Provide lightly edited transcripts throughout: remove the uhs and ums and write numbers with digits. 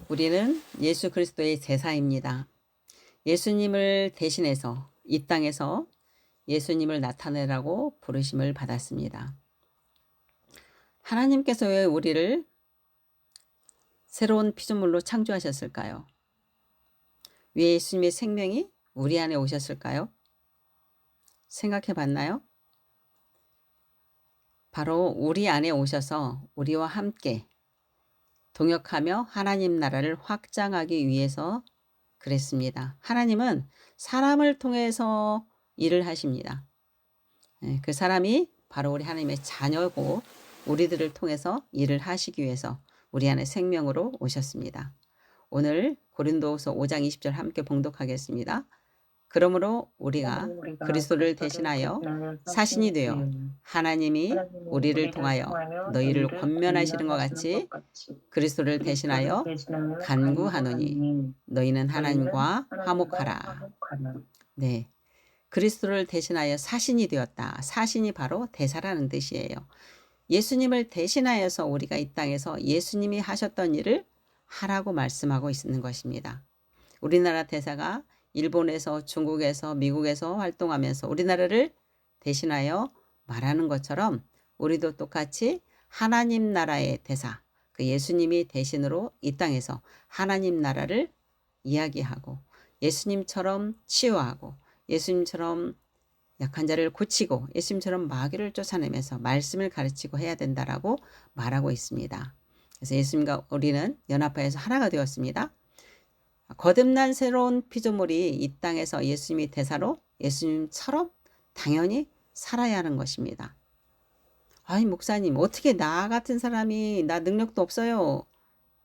우리는 예수 그리스도의 제사입니다. 예수님을 대신해서 이 땅에서 예수님을 나타내라고 부르심을 받았습니다. 하나님께서 왜 우리를 새로운 피조물로 창조하셨을까요? 왜 예수님의 생명이 우리 안에 오셨을까요? 생각해 봤나요? 바로 우리 안에 오셔서 우리와 함께 동역하며 하나님 나라를 확장하기 위해서 그랬습니다. 하나님은 사람을 통해서 일을 하십니다. 그 사람이 바로 우리 하나님의 자녀고 우리들을 통해서 일을 하시기 위해서 우리 안에 생명으로 오셨습니다. 오늘 고린도후서 5장 20절 함께 봉독하겠습니다. 그러므로 우리가 그리스도를 대신하여 사신이 되어 하나님이 우리를 통하여 너희를 권면하시는 것 같이 그리스도를 대신하여 간구하노니 너희는 하나님과 화목하라. 네, 그리스도를 대신하여 사신이 되었다. 사신이 바로 대사라는 뜻이에요. 예수님을 대신하여서 우리가 이 땅에서 예수님이 하셨던 일을 하라고 말씀하고 있는 것입니다. 우리나라 대사가 일본에서 중국에서 미국에서 활동하면서 우리나라를 대신하여 말하는 것처럼 우리도 똑같이 하나님 나라의 대사, 그 예수님이 대신으로 이 땅에서 하나님 나라를 이야기하고 예수님처럼 치유하고 예수님처럼 약한 자를 고치고 예수님처럼 마귀를 쫓아내면서 말씀을 가르치고 해야 된다라고 말하고 있습니다. 그래서 예수님과 우리는 연합하여서 하나가 되었습니다. 거듭난 새로운 피조물이 이 땅에서 예수님이 대사로 예수님처럼 당연히 살아야 하는 것입니다. 아니 목사님 어떻게 나 같은 사람이 나 능력도 없어요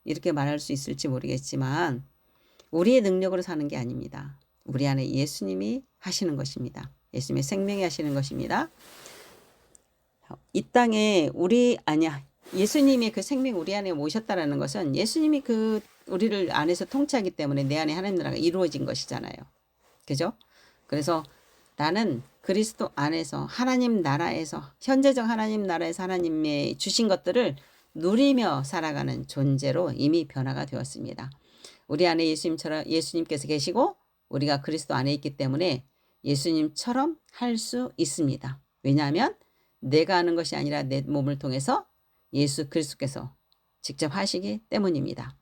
이렇게 말할 수 있을지 모르겠지만 우리의 능력으로 사는 게 아닙니다. 우리 안에 예수님이 하시는 것입니다. 예수님의 생명이 하시는 것입니다. 이 땅에 예수님이 그 생명 우리 안에 모셨다라는 것은 예수님이 그 우리를 안에서 통치하기 때문에 내 안에 하나님 나라가 이루어진 것이잖아요. 그죠? 그래서 나는 그리스도 안에서 하나님 나라에서 현재적 하나님 나라에서 하나님의 주신 것들을 누리며 살아가는 존재로 이미 변화가 되었습니다. 우리 안에 예수님께서 계시고 우리가 그리스도 안에 있기 때문에 예수님처럼 할 수 있습니다. 왜냐하면 내가 하는 것이 아니라 내 몸을 통해서 예수 그리스도께서 직접 하시기 때문입니다.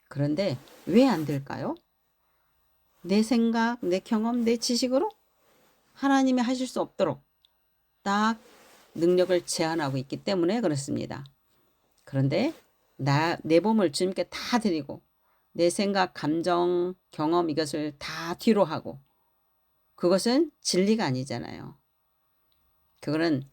그런데 왜 안 될까요? 내 생각, 내 경험, 내 지식으로 하나님이 하실 수 없도록 딱 능력을 제한하고 있기 때문에 그렇습니다. 그런데 내 몸을 주님께 다 드리고 내 생각, 감정, 경험 이것을 다 뒤로 하고 그것은 진리가 아니잖아요. 그거는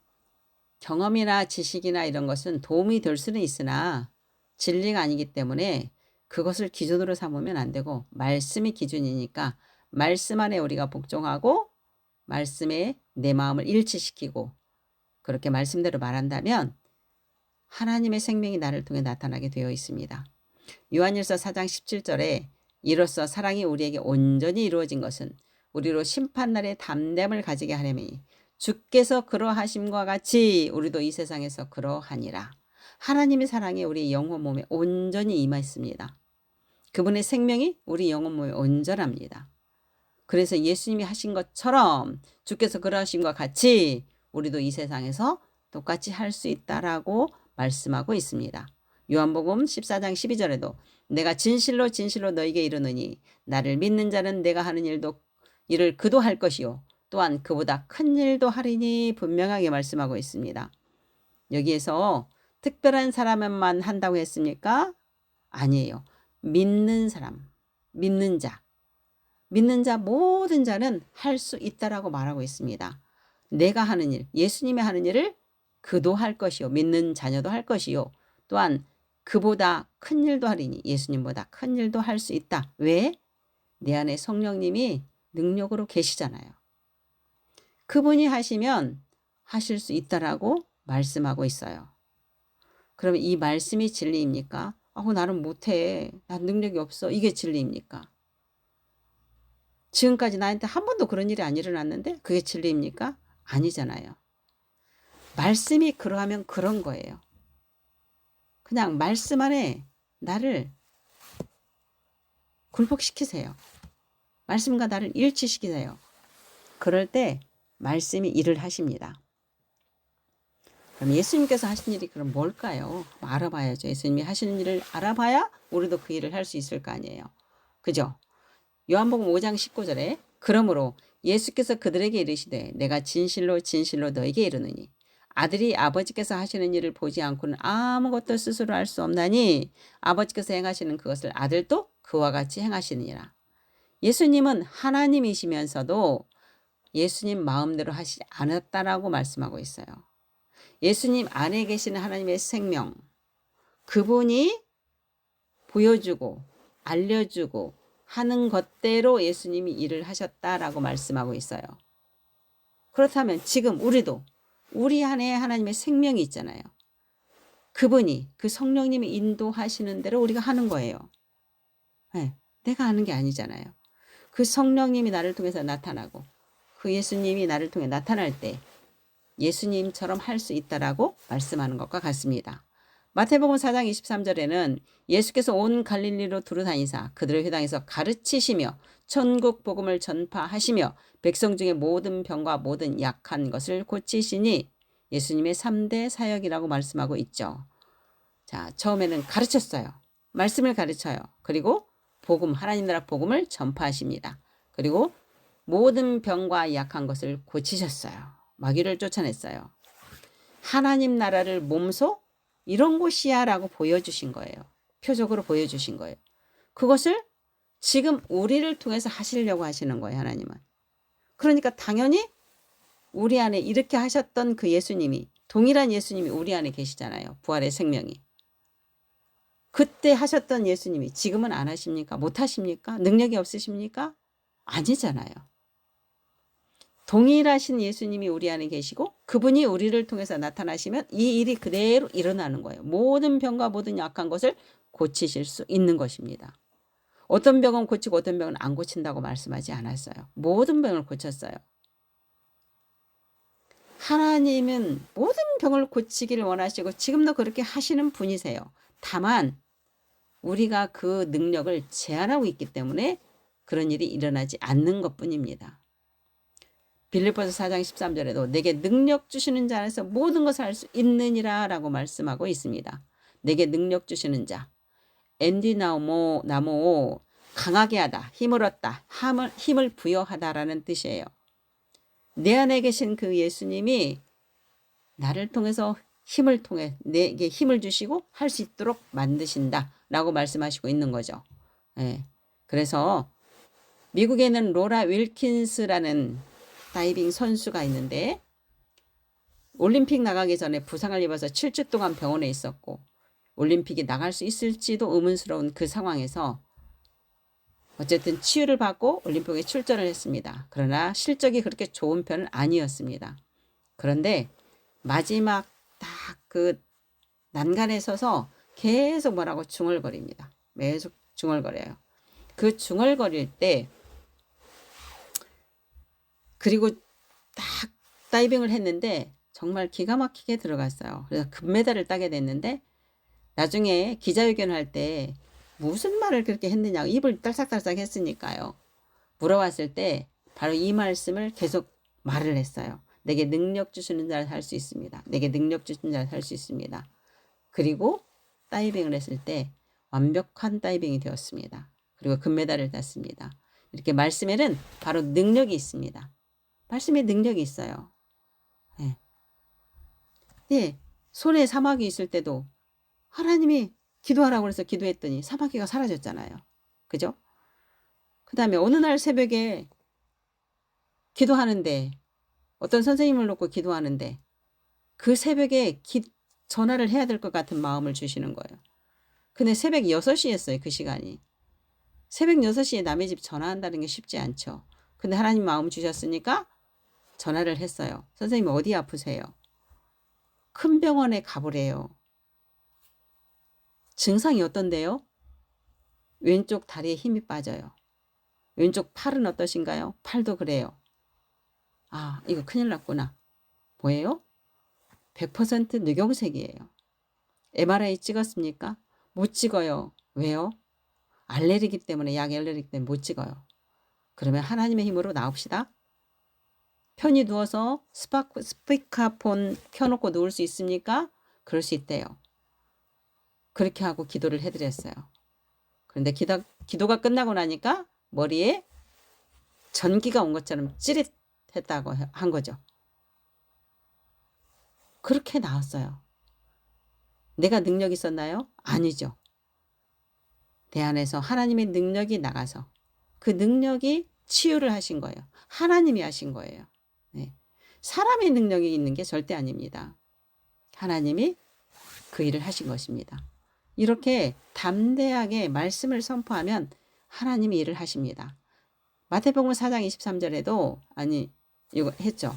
경험이나 지식이나 이런 것은 도움이 될 수는 있으나 진리가 아니기 때문에 그것을 기준으로 삼으면 안 되고 말씀이 기준이니까 말씀 안에 우리가 복종하고 말씀에 내 마음을 일치시키고 그렇게 말씀대로 말한다면 하나님의 생명이 나를 통해 나타나게 되어 있습니다. 요한일서 4장 17절에 이로써 사랑이 우리에게 온전히 이루어진 것은 우리로 심판날에 담대함을 가지게 하려니 주께서 그러하심과 같이 우리도 이 세상에서 그러하니라. 하나님의 사랑이 우리 영혼 몸에 온전히 임했습니다. 그분의 생명이 우리 영혼 몸에 온전합니다. 그래서 예수님이 하신 것처럼 주께서 그러하심과 같이 우리도 이 세상에서 똑같이 할 수 있다라고 말씀하고 있습니다. 요한복음 14장 12절에도 내가 진실로 진실로 너에게 이르노니 나를 믿는 자는 내가 하는 일을 그도 할 것이요 또한 그보다 큰 일도 하리니 분명하게 말씀하고 있습니다. 여기에서 특별한 사람만 한다고 했습니까? 아니에요. 믿는 사람, 믿는 자 모든 자는 할 수 있다라고 말하고 있습니다. 내가 하는 일, 예수님이 하는 일을 그도 할 것이요 믿는 자녀도 할 것이요 또한 그보다 큰 일도 하리니 예수님보다 큰 일도 할 수 있다. 왜? 내 안에 성령님이 능력으로 계시잖아요. 그분이 하시면 하실 수 있다라고 말씀하고 있어요. 그러면 이 말씀이 진리입니까? 나는 못해. 난 능력이 없어. 이게 진리입니까? 지금까지 나한테 한 번도 그런 일이 안 일어났는데 그게 진리입니까? 아니잖아요. 말씀이 그러하면 그런 거예요. 그냥 말씀 안에 나를 굴복시키세요. 말씀과 나를 일치시키세요. 그럴 때 말씀이 일을 하십니다. 그럼 예수님께서 하신 일이 그럼 뭘까요? 알아봐야죠. 예수님이 하시는 일을 알아봐야 우리도 그 일을 할 수 있을 거 아니에요. 그죠? 요한복음 5장 19절에 그러므로 예수께서 그들에게 이르시되 내가 진실로 진실로 너에게 이르노니 아들이 아버지께서 하시는 일을 보지 않고는 아무것도 스스로 할 수 없나니 아버지께서 행하시는 그것을 아들도 그와 같이 행하시느니라. 예수님은 하나님이시면서도 예수님 마음대로 하시지 않았다라고 말씀하고 있어요. 예수님 안에 계시는 하나님의 생명, 그분이 보여주고 알려주고 하는 것대로 예수님이 일을 하셨다라고 말씀하고 있어요. 그렇다면 지금 우리도 우리 안에 하나님의 생명이 있잖아요. 그분이 그 성령님이 인도하시는 대로 우리가 하는 거예요. 네, 내가 하는 게 아니잖아요. 그 성령님이 나를 통해서 나타나고 그 예수님이 나를 통해 나타날 때 예수님처럼 할 수 있다라고 말씀하는 것과 같습니다. 마태복음 4장 23절에는 예수께서 온 갈릴리로 두루 다니사 그들의 회당에서 가르치시며 천국 복음을 전파하시며 백성 중에 모든 병과 모든 약한 것을 고치시니 예수님의 3대 사역이라고 말씀하고 있죠. 자, 처음에는 가르쳤어요. 말씀을 가르쳐요. 그리고 복음, 하나님 나라 복음을 전파하십니다. 그리고 모든 병과 약한 것을 고치셨어요. 마귀를 쫓아냈어요. 하나님 나라를 몸소 이런 곳이야 라고 보여주신 거예요. 표적으로 보여주신 거예요. 그것을 지금 우리를 통해서 하시려고 하시는 거예요. 하나님은. 그러니까 당연히 우리 안에 이렇게 하셨던 그 예수님이, 동일한 예수님이 우리 안에 계시잖아요. 부활의 생명이. 그때 하셨던 예수님이 지금은 안 하십니까? 못 하십니까? 능력이 없으십니까? 아니잖아요. 동일하신 예수님이 우리 안에 계시고 그분이 우리를 통해서 나타나시면 이 일이 그대로 일어나는 거예요. 모든 병과 모든 약한 것을 고치실 수 있는 것입니다. 어떤 병은 고치고 어떤 병은 안 고친다고 말씀하지 않았어요. 모든 병을 고쳤어요. 하나님은 모든 병을 고치기를 원하시고 지금도 그렇게 하시는 분이세요. 다만 우리가 그 능력을 제한하고 있기 때문에 그런 일이 일어나지 않는 것뿐입니다. 빌립보서 4장 13절에도 내게 능력 주시는 자 안에서 모든 것을 할 수 있느니라 라고 말씀하고 있습니다. 내게 능력 주시는 자, 엔디나모 강하게 하다, 힘을 얻다, 힘을 부여하다라는 뜻이에요. 내 안에 계신 그 예수님이 나를 통해서 힘을 통해 내게 힘을 주시고 할 수 있도록 만드신다 라고 말씀하시고 있는 거죠. 예. 그래서 미국에는 로라 윌킨스라는 다이빙 선수가 있는데 올림픽 나가기 전에 부상을 입어서 7주 동안 병원에 있었고 올림픽에 나갈 수 있을지도 의문스러운 그 상황에서 어쨌든 치유를 받고 올림픽에 출전을 했습니다. 그러나 실적이 그렇게 좋은 편은 아니었습니다. 그런데 마지막 딱 그 난간에 서서 계속 뭐라고 중얼거립니다. 계속 중얼거려요. 그 중얼거릴 때 그리고 딱 다이빙을 했는데 정말 기가 막히게 들어갔어요. 그래서 금메달을 따게 됐는데 나중에 기자회견을 할 때 무슨 말을 그렇게 했느냐고 입을 딸싹딸싹 했으니까요. 물어봤을 때 바로 이 말씀을 계속 말을 했어요. 내게 능력 주시는 자를 할 수 있습니다. 내게 능력 주시는 자를 할 수 있습니다. 그리고 다이빙을 했을 때 완벽한 다이빙이 되었습니다. 그리고 금메달을 땄습니다. 이렇게 말씀에는 바로 능력이 있습니다. 말씀에 능력이 있어요. 네. 네. 손에 사마귀 있을 때도 하나님이 기도하라고 해서 기도했더니 사마귀가 사라졌잖아요. 그죠? 그 다음에 어느 날 새벽에 기도하는데 어떤 선생님을 놓고 기도하는데 그 새벽에 전화를 해야 될 것 같은 마음을 주시는 거예요. 근데 새벽 6시였어요. 그 시간이. 새벽 6시에 남의 집 전화한다는 게 쉽지 않죠. 근데 하나님 마음 주셨으니까 전화를 했어요. 선생님 어디 아프세요? 큰 병원에 가보래요. 증상이 어떤데요? 왼쪽 다리에 힘이 빠져요. 왼쪽 팔은 어떠신가요? 팔도 그래요. 아, 이거 큰일 났구나. 뭐예요? 100% 뇌경색이에요. MRI 찍었습니까? 못 찍어요. 왜요? 알레르기 때문에 약 알레르기 때문에 못 찍어요. 그러면 하나님의 힘으로 나옵시다. 편히 누워서 스피커폰 켜놓고 누울 수 있습니까? 그럴 수 있대요. 그렇게 하고 기도를 해드렸어요. 그런데 기도가 끝나고 나니까 머리에 전기가 온 것처럼 찌릿했다고 한 거죠. 그렇게 나왔어요. 내가 능력이 있었나요? 아니죠. 내 안에서 하나님의 능력이 나가서 그 능력이 치유를 하신 거예요. 하나님이 하신 거예요. 네. 사람의 능력이 있는 게 절대 아닙니다. 하나님이 그 일을 하신 것입니다. 이렇게 담대하게 말씀을 선포하면 하나님이 일을 하십니다. 마태복음 4장 23절에도 이거 했죠.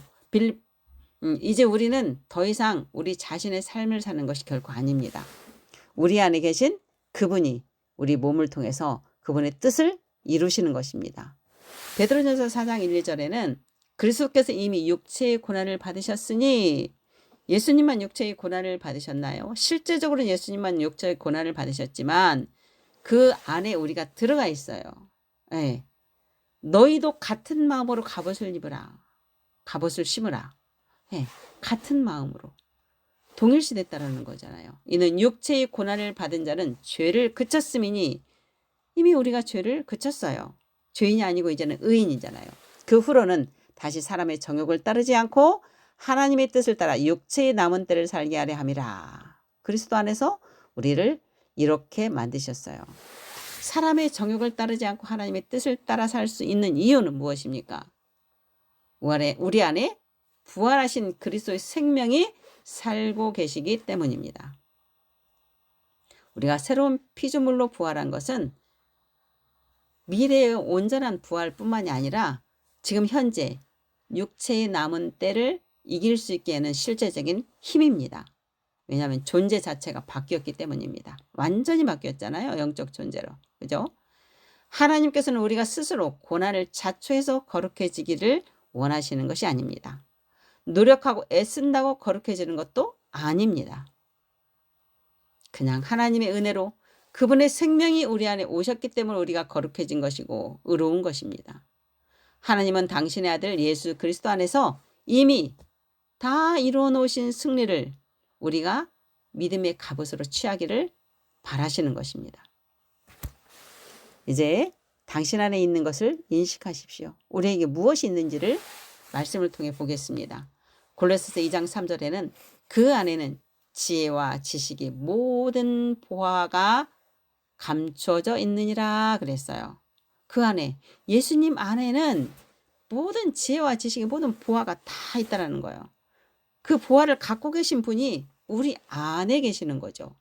이제 우리는 더 이상 우리 자신의 삶을 사는 것이 결코 아닙니다. 우리 안에 계신 그분이 우리 몸을 통해서 그분의 뜻을 이루시는 것입니다. 베드로전서 4장 1, 2절에는 그리스도께서 이미 육체의 고난을 받으셨으니 예수님만 육체의 고난을 받으셨나요? 실제적으로는 예수님만 육체의 고난을 받으셨지만 그 안에 우리가 들어가 있어요. 네. 너희도 같은 마음으로 갑옷을 입으라. 갑옷을 심으라. 네. 같은 마음으로. 동일시됐다라는 거잖아요. 이는 육체의 고난을 받은 자는 죄를 그쳤음이니 이미 우리가 죄를 그쳤어요. 죄인이 아니고 이제는 의인이잖아요. 그 후로는 다시 사람의 정욕을 따르지 않고 하나님의 뜻을 따라 육체의 남은 때를 살게 하려 함이라. 그리스도 안에서 우리를 이렇게 만드셨어요. 사람의 정욕을 따르지 않고 하나님의 뜻을 따라 살 수 있는 이유는 무엇입니까? 우리 안에 부활하신 그리스도의 생명이 살고 계시기 때문입니다. 우리가 새로운 피조물로 부활한 것은 미래의 온전한 부활뿐만이 아니라 지금 현재 육체의 남은 때를 이길 수 있게 하는 실제적인 힘입니다. 왜냐하면 존재 자체가 바뀌었기 때문입니다. 완전히 바뀌었잖아요. 영적 존재로. 그죠? 하나님께서는 우리가 스스로 고난을 자초해서 거룩해지기를 원하시는 것이 아닙니다. 노력하고 애쓴다고 거룩해지는 것도 아닙니다. 그냥 하나님의 은혜로 그분의 생명이 우리 안에 오셨기 때문에 우리가 거룩해진 것이고 의로운 것입니다. 하나님은 당신의 아들 예수 그리스도 안에서 이미 다 이루어 놓으신 승리를 우리가 믿음의 갑옷으로 취하기를 바라시는 것입니다. 이제 당신 안에 있는 것을 인식하십시오. 우리에게 무엇이 있는지를 말씀을 통해 보겠습니다. 골로새서 2장 3절에는 그 안에는 지혜와 지식의 모든 보화가 감춰져 있느니라 그랬어요. 그 안에 예수님 안에는 모든 지혜와 지식의 모든 보화가 다 있다라는 거예요. 그 보화를 갖고 계신 분이 우리 안에 계시는 거죠.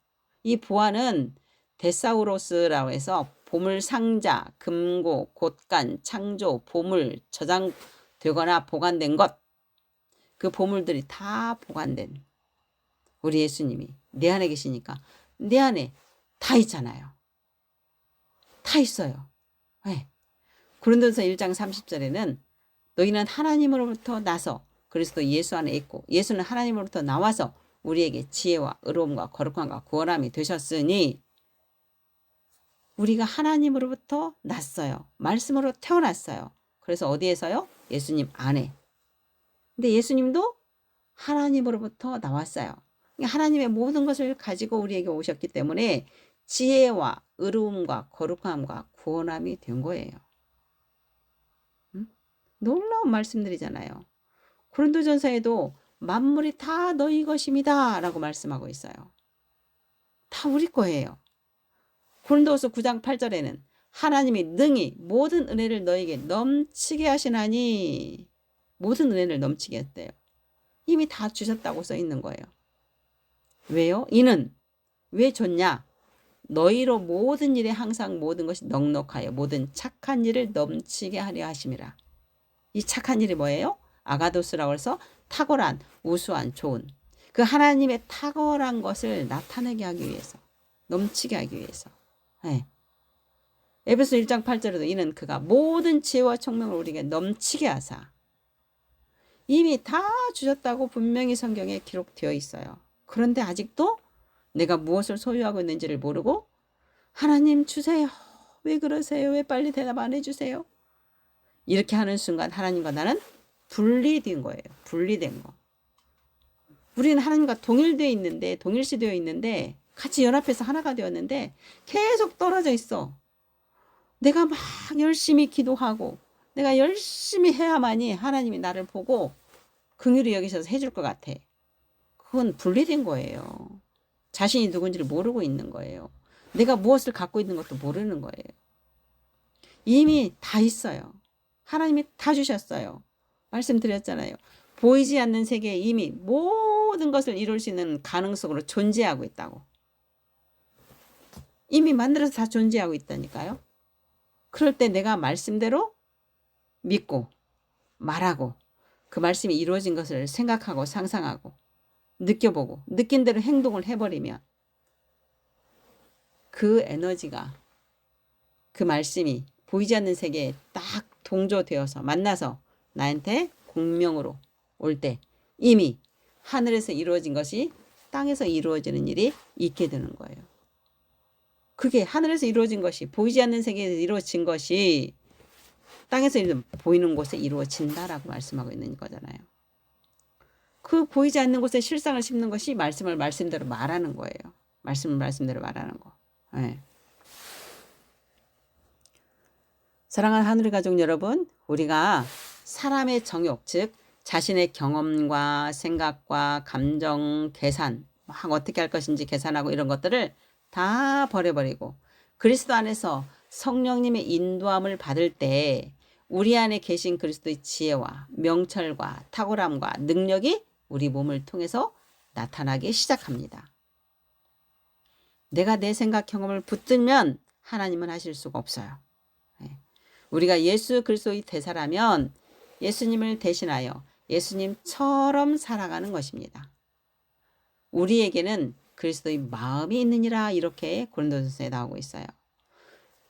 이 보화는 데사우로스라고 해서 보물 상자, 금고, 곳간, 창조, 보물, 저장되거나 보관된 것, 그 보물들이 다 보관된 우리 예수님이 내 안에 계시니까 내 안에 다 있잖아요. 다 있어요. 네. 고린도서 1장 30절에는 너희는 하나님으로부터 나서 그리스도 예수 안에 있고 예수는 하나님으로부터 나와서 우리에게 지혜와 의로움과 거룩함과 구원함이 되셨으니 우리가 하나님으로부터 났어요. 말씀으로 태어났어요. 그래서 어디에서요? 예수님 안에. 근데 예수님도 하나님으로부터 나왔어요. 하나님의 모든 것을 가지고 우리에게 오셨기 때문에 지혜와 의로움과 거룩함과 구원함이 된 거예요. 놀라운 말씀들이잖아요. 고린도전서에도 만물이 다 너희 것입니다 라고 말씀하고 있어요. 다 우리 거예요. 고린도후서 9장 8절에는 하나님이 능히 모든 은혜를 너에게 넘치게 하시나니 모든 은혜를 넘치게 했대요. 이미 다 주셨다고 써 있는 거예요. 왜요? 이는 왜 줬냐? 너희로 모든 일에 항상 모든 것이 넉넉하여 모든 착한 일을 넘치게 하려 하심이라. 이 착한 일이 뭐예요? 아가도스라고 해서 탁월한, 우수한, 좋은 그 하나님의 탁월한 것을 나타내게 하기 위해서, 넘치게 하기 위해서. 네. 에베소 1장 8절에도 이는 그가 모든 지혜와 총명을 우리에게 넘치게 하사 이미 다 주셨다고 분명히 성경에 기록되어 있어요. 그런데 아직도 내가 무엇을 소유하고 있는지를 모르고 하나님 주세요. 왜 그러세요? 왜 빨리 대답 안 해주세요? 이렇게 하는 순간 하나님과 나는 분리된 거예요. 분리된 거. 우리는 하나님과 동일시되어 있는데 같이 연합해서 하나가 되었는데 계속 떨어져 있어. 내가 막 열심히 기도하고 내가 열심히 해야만이 하나님이 나를 보고 긍휼히 여기셔서 해줄 것 같아. 그건 분리된 거예요. 자신이 누군지를 모르고 있는 거예요. 내가 무엇을 갖고 있는 것도 모르는 거예요. 이미 다 있어요. 하나님이 다 주셨어요. 말씀드렸잖아요. 보이지 않는 세계에 이미 모든 것을 이룰 수 있는 가능성으로 존재하고 있다고. 이미 만들어서 다 존재하고 있다니까요. 그럴 때 내가 말씀대로 믿고 말하고 그 말씀이 이루어진 것을 생각하고 상상하고 느껴보고 느낀 대로 행동을 해버리면 그 에너지가 그 말씀이 보이지 않는 세계에 딱 동조되어서 만나서 나한테 공명으로 올 때 이미 하늘에서 이루어진 것이 땅에서 이루어지는 일이 있게 되는 거예요. 그게 하늘에서 이루어진 것이 보이지 않는 세계에서 이루어진 것이 땅에서 보이는 곳에 이루어진다라고 말씀하고 있는 거잖아요. 그 보이지 않는 곳에 실상을 심는 것이 말씀을 말씀대로 말하는 거예요. 말씀을 말씀대로 말하는 거. 네. 사랑하는 하늘의 가족 여러분, 우리가 사람의 정욕, 즉 자신의 경험과 생각과 감정, 계산, 막 어떻게 할 것인지 계산하고 이런 것들을 다 버려버리고 그리스도 안에서 성령님의 인도함을 받을 때 우리 안에 계신 그리스도의 지혜와 명철과 탁월함과 능력이 우리 몸을 통해서 나타나기 시작합니다. 내가 내 생각 경험을 붙들면 하나님은 하실 수가 없어요. 우리가 예수 그리스도의 대사라면 예수님을 대신하여 예수님처럼 살아가는 것입니다. 우리에게는 그리스도의 마음이 있느니라 이렇게 고린도전서에 나오고 있어요.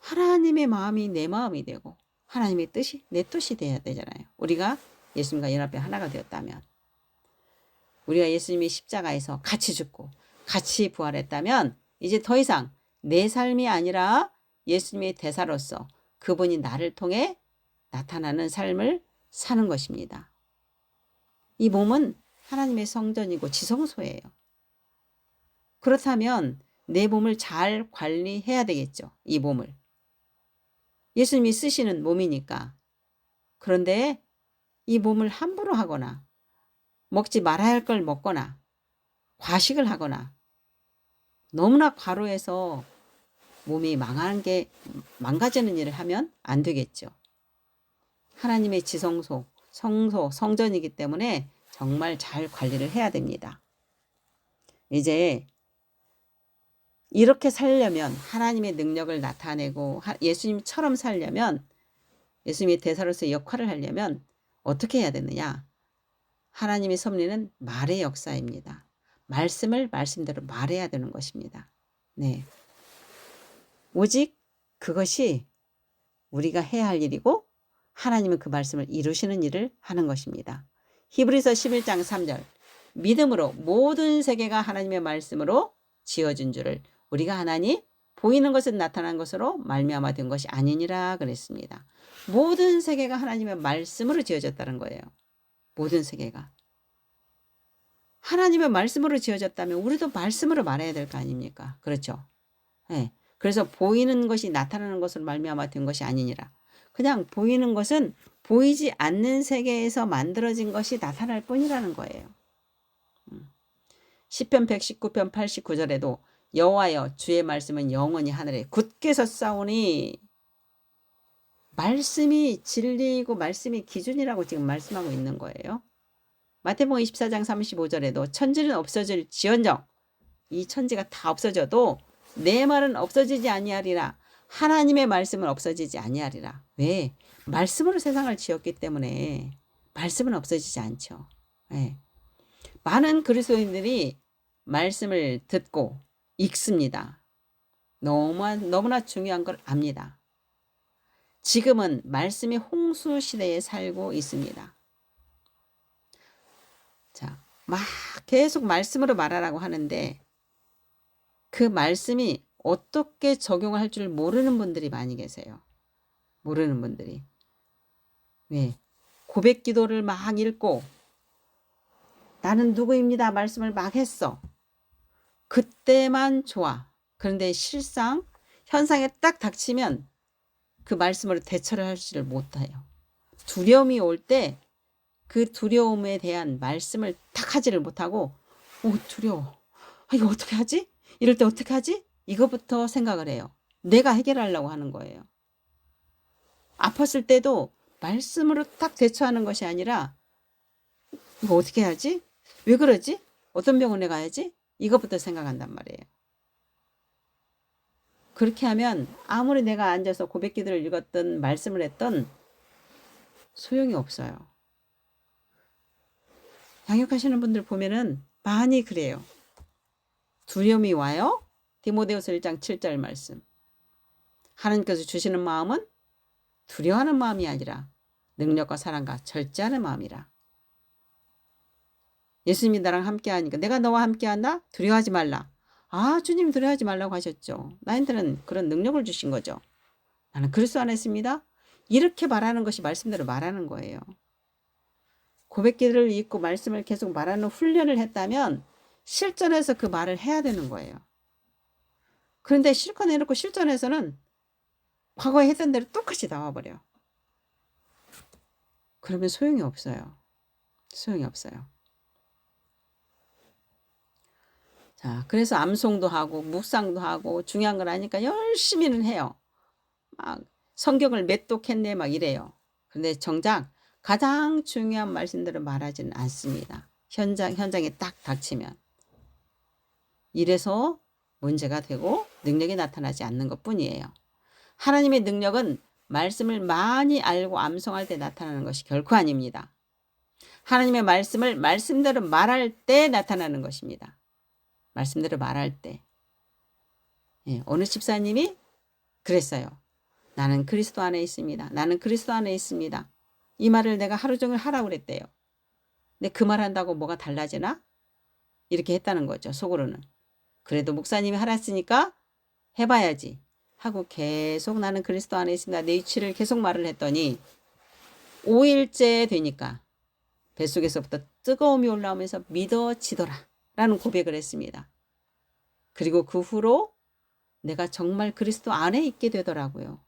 하나님의 마음이 내 마음이 되고 하나님의 뜻이 내 뜻이 되어야 되잖아요. 우리가 예수님과 연합해 하나가 되었다면 우리가 예수님이 십자가에서 같이 죽고 같이 부활했다면 이제 더 이상 내 삶이 아니라 예수님의 대사로서 그분이 나를 통해 나타나는 삶을 사는 것입니다. 이 몸은 하나님의 성전이고 지성소예요. 그렇다면 내 몸을 잘 관리해야 되겠죠. 이 몸을. 예수님이 쓰시는 몸이니까. 그런데 이 몸을 함부로 하거나 먹지 말아야 할 걸 먹거나 과식을 하거나 너무나 과로해서 몸이 망가지는 일을 하면 안 되겠죠. 하나님의 지성소, 성소, 성전이기 때문에 정말 잘 관리를 해야 됩니다. 이제 이렇게 살려면 하나님의 능력을 나타내고 예수님처럼 살려면 예수님의 대사로서의 역할을 하려면 어떻게 해야 되느냐? 하나님의 섭리는 말의 역사입니다. 말씀을 말씀대로 말해야 되는 것입니다. 네. 오직 그것이 우리가 해야 할 일이고 하나님은 그 말씀을 이루시는 일을 하는 것입니다. 히브리서 11장 3절 믿음으로 모든 세계가 하나님의 말씀으로 지어진 줄을 우리가 하나니 보이는 것은 나타난 것으로 말미암아 된 것이 아니니라 그랬습니다. 모든 세계가 하나님의 말씀으로 지어졌다는 거예요. 모든 세계가. 하나님의 말씀으로 지어졌다면 우리도 말씀으로 말해야 될 거 아닙니까? 그렇죠? 네. 그래서 보이는 것이 나타나는 것으로 말미암아 된 것이 아니니라. 그냥 보이는 것은 보이지 않는 세계에서 만들어진 것이 나타날 뿐이라는 거예요. 시편 119편 89절에도 여호와여 주의 말씀은 영원히 하늘에 굳게 섰사오니 말씀이 진리이고 말씀이 기준이라고 지금 말씀하고 있는 거예요. 마태복음 24장 35절에도 천지는 없어질지언정 이 천지가 다 없어져도 내 말은 없어지지 아니하리라. 하나님의 말씀은 없어지지 아니하리라. 왜? 말씀으로 세상을 지었기 때문에 말씀은 없어지지 않죠. 네. 많은 그리스도인들이 말씀을 듣고 읽습니다. 너무나 중요한 걸 압니다. 지금은 말씀의 홍수 시대에 살고 있습니다. 자, 막 계속 말씀으로 말하라고 하는데 그 말씀이 어떻게 적용할 줄 모르는 분들이 많이 계세요. 모르는 분들이. 왜? 고백 기도를 막 읽고 나는 누구입니다 말씀을 막 했어. 그때만 좋아. 그런데 실상 현상에 딱 닥치면 그 말씀으로 대처를 하지를 못해요. 두려움이 올 때 그 두려움에 대한 말씀을 딱 하지를 못하고 두려워. 이거 어떻게 하지? 이럴 때 어떻게 하지? 이거부터 생각을 해요. 내가 해결하려고 하는 거예요. 아팠을 때도 말씀으로 딱 대처하는 것이 아니라 이거 어떻게 해야지? 왜 그러지? 어떤 병원에 가야지? 이것부터 생각한단 말이에요. 그렇게 하면 아무리 내가 앉아서 고백 기도를 읽었던 말씀을 했던 소용이 없어요. 양육하시는 분들 보면은 많이 그래요. 두려움이 와요. 디모데후서 1장 7절 말씀. 하나님께서 주시는 마음은 두려워하는 마음이 아니라 능력과 사랑과 절제하는 마음이라. 예수님이 나랑 함께하니까 내가 너와 함께한다? 두려워하지 말라. 주님 두려워하지 말라고 하셨죠. 나한테는 그런 능력을 주신 거죠. 나는 그리스도 안에 있습니다. 이렇게 말하는 것이 말씀대로 말하는 거예요. 고백기를 읽고 말씀을 계속 말하는 훈련을 했다면 실전에서 그 말을 해야 되는 거예요. 그런데 실컷 해놓고 실전에서는 과거에 했던 대로 똑같이 나와버려. 그러면 소용이 없어요. 소용이 없어요. 자, 그래서 암송도 하고 묵상도 하고 중요한 걸 아니까 열심히는 해요. 막 성경을 몇 독했네 막 이래요. 그런데 정작 가장 중요한 말씀들을 말하지는 않습니다. 현장에 딱 닥치면. 이래서 문제가 되고 능력이 나타나지 않는 것뿐이에요. 하나님의 능력은 말씀을 많이 알고 암송할 때 나타나는 것이 결코 아닙니다. 하나님의 말씀을 말씀대로 말할 때 나타나는 것입니다. 말씀대로 말할 때. 어느 집사님이 그랬어요. 나는 그리스도 안에 있습니다. 나는 그리스도 안에 있습니다. 이 말을 내가 하루 종일 하라고 그랬대요. 근데 그 말 한다고 뭐가 달라지나? 이렇게 했다는 거죠. 속으로는. 그래도 목사님이 하랬으니까 해봐야지 하고 계속 나는 그리스도 안에 있습니다. 내 위치를 계속 말을 했더니 5일째 되니까 뱃속에서부터 뜨거움이 올라오면서 믿어지더라 라는 고백을 했습니다. 그리고 그 후로 내가 정말 그리스도 안에 있게 되더라고요.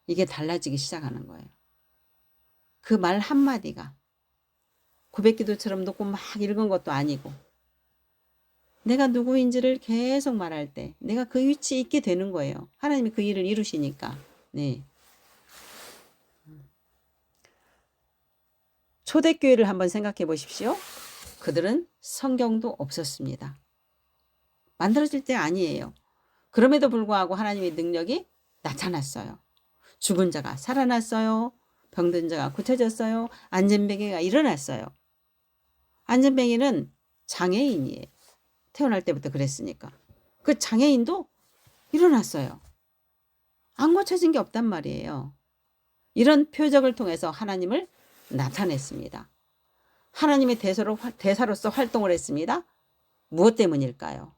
이게 달라지기 시작하는 거예요. 그 말 한마디가 고백기도처럼 놓고 막 읽은 것도 아니고 내가 누구인지를 계속 말할 때 내가 그 위치에 있게 되는 거예요. 하나님이 그 일을 이루시니까. 네. 초대교회를 한번 생각해 보십시오. 그들은 성경도 없었습니다. 만들어질 때 아니에요. 그럼에도 불구하고 하나님의 능력이 나타났어요. 죽은 자가 살아났어요. 병든 자가 고쳐졌어요. 안전뱅이가 일어났어요. 안전뱅이는 장애인이에요. 태어날 때부터 그랬으니까. 그 장애인도 일어났어요. 안 고쳐진 게 없단 말이에요. 이런 표적을 통해서 하나님을 나타냈습니다. 하나님의 대사로서 활동을 했습니다. 무엇 때문일까요?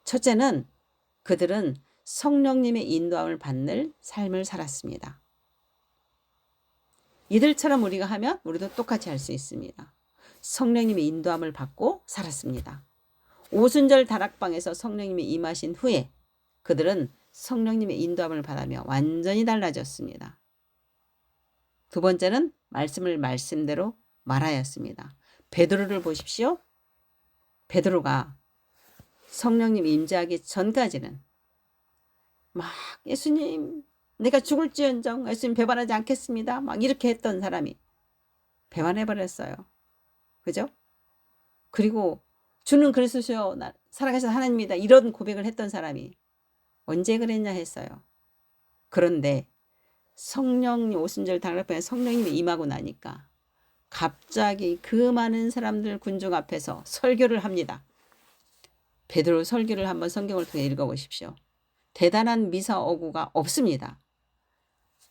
첫째는 그들은 성령님의 인도함을 받는 삶을 살았습니다. 이들처럼 우리가 하면 우리도 똑같이 할 수 있습니다. 성령님의 인도함을 받고 살았습니다. 오순절 다락방에서 성령님이 임하신 후에 그들은 성령님의 인도함을 받으며 완전히 달라졌습니다. 두 번째는 말씀을 말씀대로 말하였습니다. 베드로를 보십시오. 베드로가 성령님 임재하기 전까지는 막 예수님 내가 죽을지언정 예수님 배반하지 않겠습니다. 막 이렇게 했던 사람이 배반해버렸어요. 그죠? 그리고 주는 그리스도시요 살아계신 하나님이다 이런 고백을 했던 사람이 언제 그랬냐 했어요. 그런데 성령님 오순절 다락방에 성령님이 임하고 나니까 갑자기 그 많은 사람들 군중 앞에서 설교를 합니다. 베드로 설교를 한번 성경을 통해 읽어보십시오. 대단한 미사 어구가 없습니다.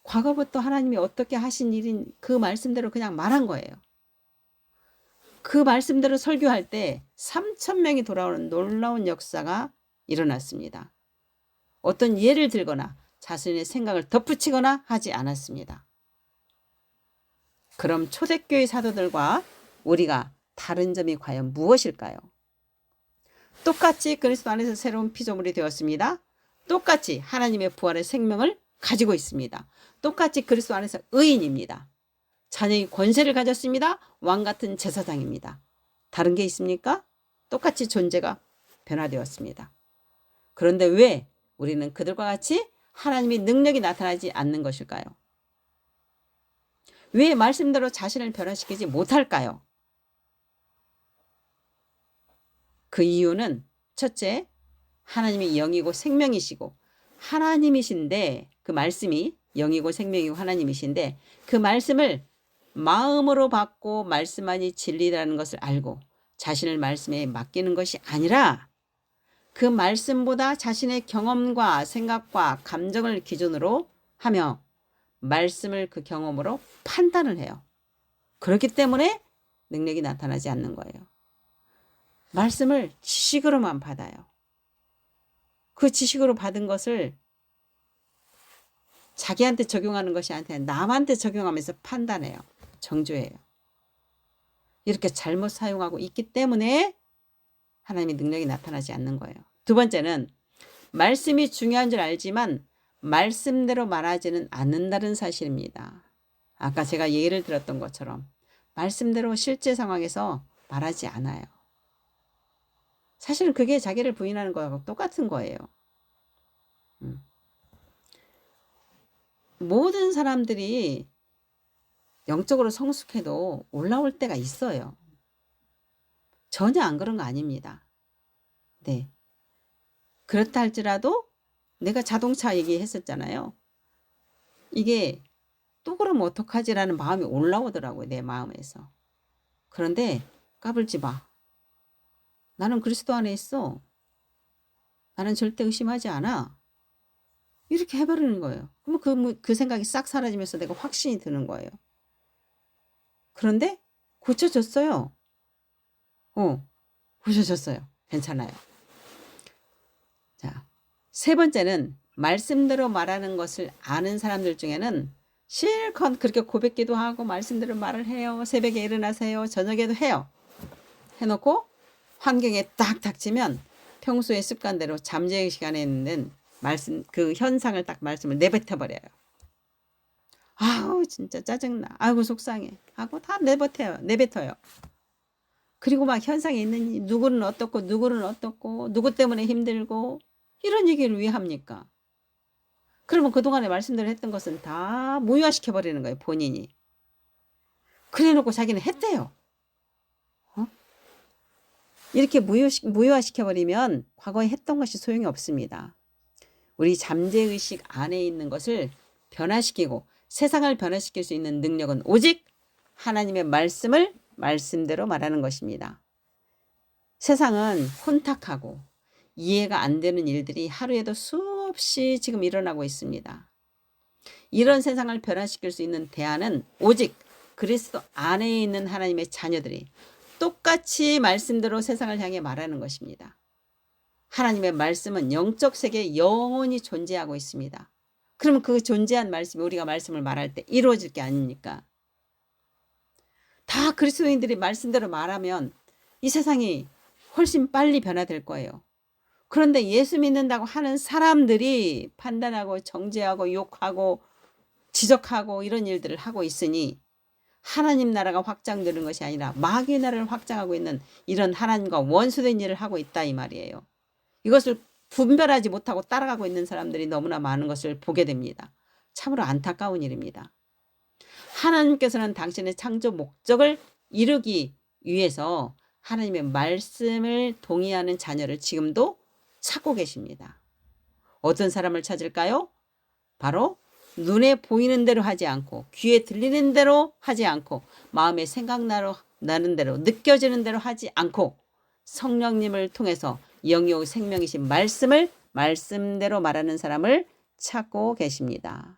과거부터 하나님이 어떻게 하신 일인 그 말씀대로 그냥 말한 거예요. 그 말씀대로 설교할 때 3,000명이 돌아오는 놀라운 역사가 일어났습니다. 어떤 예를 들거나 자신의 생각을 덧붙이거나 하지 않았습니다. 그럼 초대교회 사도들과 우리가 다른 점이 과연 무엇일까요? 똑같이 그리스도 안에서 새로운 피조물이 되었습니다. 똑같이 하나님의 부활의 생명을 가지고 있습니다. 똑같이 그리스도 안에서 의인입니다. 자녀의 권세를 가졌습니다. 왕 같은 제사장입니다. 다른 게 있습니까? 똑같이 존재가 변화되었습니다. 그런데 왜 우리는 그들과 같이 하나님의 능력이 나타나지 않는 것일까요? 왜 말씀대로 자신을 변화시키지 못할까요? 그 이유는 첫째, 하나님이 영이고 생명이시고 하나님이신데, 그 말씀이 영이고 생명이고 하나님이신데 그 말씀을 마음으로 받고 말씀만이 진리라는 것을 알고 자신을 말씀에 맡기는 것이 아니라 그 말씀보다 자신의 경험과 생각과 감정을 기준으로 하며 말씀을 그 경험으로 판단을 해요. 그렇기 때문에 능력이 나타나지 않는 거예요. 말씀을 지식으로만 받아요. 그 지식으로 받은 것을 자기한테 적용하는 것이 아니라 남한테 적용하면서 판단해요. 정죄해요. 이렇게 잘못 사용하고 있기 때문에 하나님의 능력이 나타나지 않는 거예요. 두 번째는 말씀이 중요한 줄 알지만 말씀대로 말하지는 않는다는 사실입니다. 아까 제가 예를 들었던 것처럼 말씀대로 실제 상황에서 말하지 않아요. 사실은 그게 자기를 부인하는 거하고 똑같은 거예요. 모든 사람들이 영적으로 성숙해도 올라올 때가 있어요. 전혀 안 그런 거 아닙니다. 네. 그렇다 할지라도 내가 자동차 얘기했었잖아요. 이게 또 그러면 어떡하지라는 마음이 올라오더라고요. 내 마음에서. 그런데 까불지 마. 나는 그리스도 안에 있어. 나는 절대 의심하지 않아. 이렇게 해버리는 거예요. 그러면 그 생각이 싹 사라지면서 내가 확신이 드는 거예요. 그런데 고쳐졌어요. 고쳐졌어요. 괜찮아요. 자, 세 번째는 말씀대로 말하는 것을 아는 사람들 중에는 실컷 그렇게 고백기도 하고 말씀대로 말을 해요. 새벽에 일어나세요. 저녁에도 해요. 해놓고 환경에 딱 닥치면 평소의 습관대로 잠재의 시간에 있는 말씀, 그 현상을 딱 말씀을 내뱉어버려요. 아우 진짜 짜증나. 아이고 속상해. 하고 다 내뱉어요. 그리고 막 현상에 있는 누구는 어떻고 누구는 어떻고 누구 때문에 힘들고 이런 얘기를 왜 합니까? 그러면 그동안에 말씀대로 했던 것은 다 무효화시켜버리는 거예요. 본인이. 그래놓고 자기는 했대요. 이렇게 무효화시켜버리면 과거에 했던 것이 소용이 없습니다. 우리 잠재의식 안에 있는 것을 변화시키고 세상을 변화시킬 수 있는 능력은 오직 하나님의 말씀을 말씀대로 말하는 것입니다. 세상은 혼탁하고 이해가 안 되는 일들이 하루에도 수없이 지금 일어나고 있습니다. 이런 세상을 변화시킬 수 있는 대안은 오직 그리스도 안에 있는 하나님의 자녀들이 똑같이 말씀대로 세상을 향해 말하는 것입니다. 하나님의 말씀은 영적 세계에 영원히 존재하고 있습니다. 그러면 그 존재한 말씀이 우리가 말씀을 말할 때 이루어질 게 아닙니까? 다 그리스도인들이 말씀대로 말하면 이 세상이 훨씬 빨리 변화될 거예요. 그런데 예수 믿는다고 하는 사람들이 판단하고 정죄하고 욕하고 지적하고 이런 일들을 하고 있으니 하나님 나라가 확장되는 것이 아니라 마귀의 나라를 확장하고 있는 이런 하나님과 원수된 일을 하고 있다 이 말이에요. 이것을 분별하지 못하고 따라가고 있는 사람들이 너무나 많은 것을 보게 됩니다. 참으로 안타까운 일입니다. 하나님께서는 당신의 창조 목적을 이루기 위해서 하나님의 말씀을 동의하는 자녀를 지금도 찾고 계십니다. 어떤 사람을 찾을까요? 바로 눈에 보이는 대로 하지 않고 귀에 들리는 대로 하지 않고 마음에 생각나는 대로 느껴지는 대로 하지 않고 성령님을 통해서 영이요 생명이신 말씀을 말씀대로 말하는 사람을 찾고 계십니다.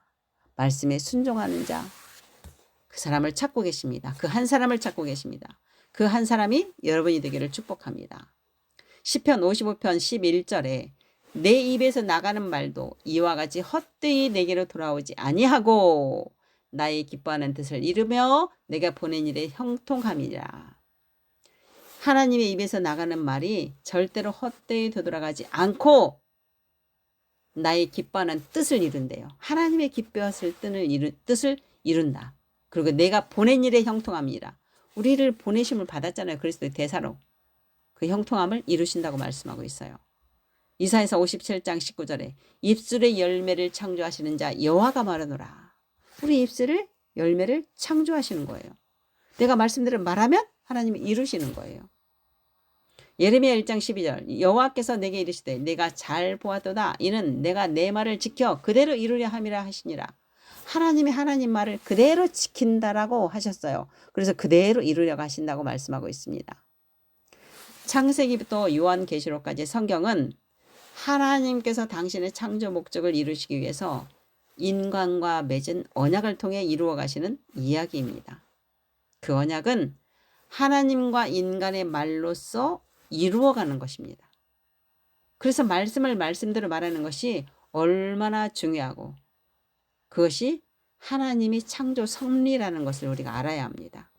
말씀에 순종하는 자, 그 사람을 찾고 계십니다. 그 한 사람을 찾고 계십니다. 그 한 사람이 여러분이 되기를 축복합니다. 시편 55편 11절에 내 입에서 나가는 말도 이와 같이 헛되이 내게로 돌아오지 아니하고 나의 기뻐하는 뜻을 이루며 내가 보낸 일에 형통함이라. 하나님의 입에서 나가는 말이 절대로 헛되이 되돌아가지 않고 나의 기뻐하는 뜻을 이룬대요. 하나님의 기뻐하실 뜻을 이룬다. 그리고 내가 보낸 일에 형통함이라. 우리를 보내심을 받았잖아요. 그리스도의 대사로. 그 형통함을 이루신다고 말씀하고 있어요. 이사야서 57장 19절에 입술의 열매를 창조하시는 자 여호와가 말하노라. 우리 입술의 열매를 창조하시는 거예요. 내가 말씀대로 말하면 하나님이 이루시는 거예요. 예레미야 1장 12절 여호와께서 내게 이르시되 내가 잘 보았도다. 이는 내가 내 말을 지켜 그대로 이루려 함이라 하시니라. 하나님이 하나님 말을 그대로 지킨다라고 하셨어요. 그래서 그대로 이루려고 하신다고 말씀하고 있습니다. 창세기부터 요한계시록까지 성경은 하나님께서 당신의 창조 목적을 이루시기 위해서 인간과 맺은 언약을 통해 이루어 가시는 이야기입니다. 그 언약은 하나님과 인간의 말로써 이루어가는 것입니다. 그래서 말씀을 말씀대로 말하는 것이 얼마나 중요하고 그것이 하나님이 창조 섭리라는 것을 우리가 알아야 합니다.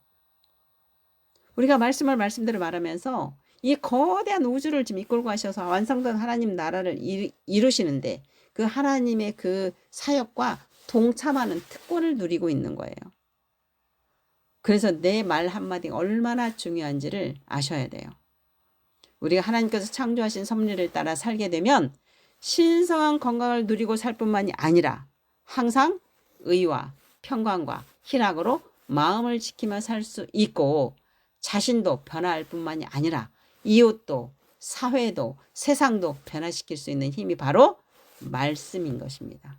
우리가 말씀을 말씀대로 말하면서 이 거대한 우주를 지금 이끌고 가셔서 완성된 하나님 나라를 이루시는데 그 하나님의 그 사역과 동참하는 특권을 누리고 있는 거예요. 그래서 내 말 한마디가 얼마나 중요한지를 아셔야 돼요. 우리가 하나님께서 창조하신 섭리를 따라 살게 되면 신성한 건강을 누리고 살 뿐만이 아니라 항상 의와 평강과 희락으로 마음을 지키며 살 수 있고 자신도 변화할 뿐만이 아니라 이웃도 사회도 세상도 변화시킬 수 있는 힘이 바로 말씀인 것입니다.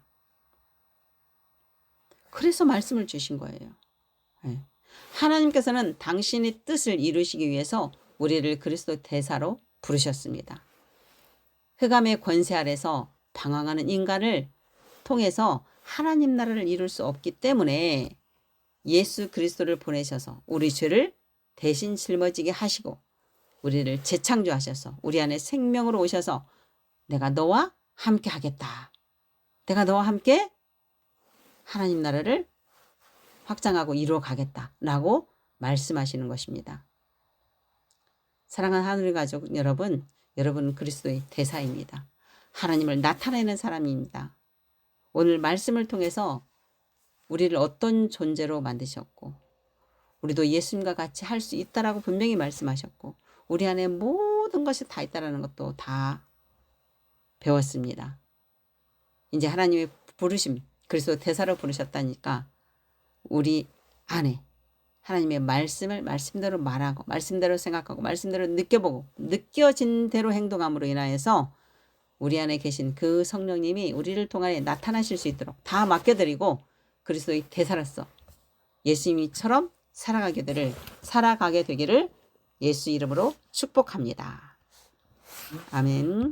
그래서 말씀을 주신 거예요. 하나님께서는 당신의 뜻을 이루시기 위해서 우리를 그리스도 대사로 부르셨습니다. 흑암의 권세 아래서 방황하는 인간을 통해서 하나님 나라를 이룰 수 없기 때문에 예수 그리스도를 보내셔서 우리 죄를 대신 짊어지게 하시고 우리를 재창조하셔서 우리 안에 생명으로 오셔서 내가 너와 함께 하겠다. 내가 너와 함께 하나님 나라를 확장하고 이루어 가겠다라고 말씀하시는 것입니다. 사랑하는 하늘의 가족 여러분, 여러분은 그리스도의 대사입니다. 하나님을 나타내는 사람입니다. 오늘 말씀을 통해서 우리를 어떤 존재로 만드셨고 우리도 예수님과 같이 할 수 있다라고 분명히 말씀하셨고 우리 안에 모든 것이 다 있다라는 것도 다 배웠습니다. 이제 하나님의 부르심, 그리스도 대사로 부르셨다니까 우리 안에 하나님의 말씀을 말씀대로 말하고 말씀대로 생각하고 말씀대로 느껴보고 느껴진 대로 행동함으로 인하여서 우리 안에 계신 그 성령님이 우리를 통하여 나타나실 수 있도록 다 맡겨드리고 그리스도의 대사로서 예수님처럼 살아가게 되기를 예수 이름으로 축복합니다. 아멘.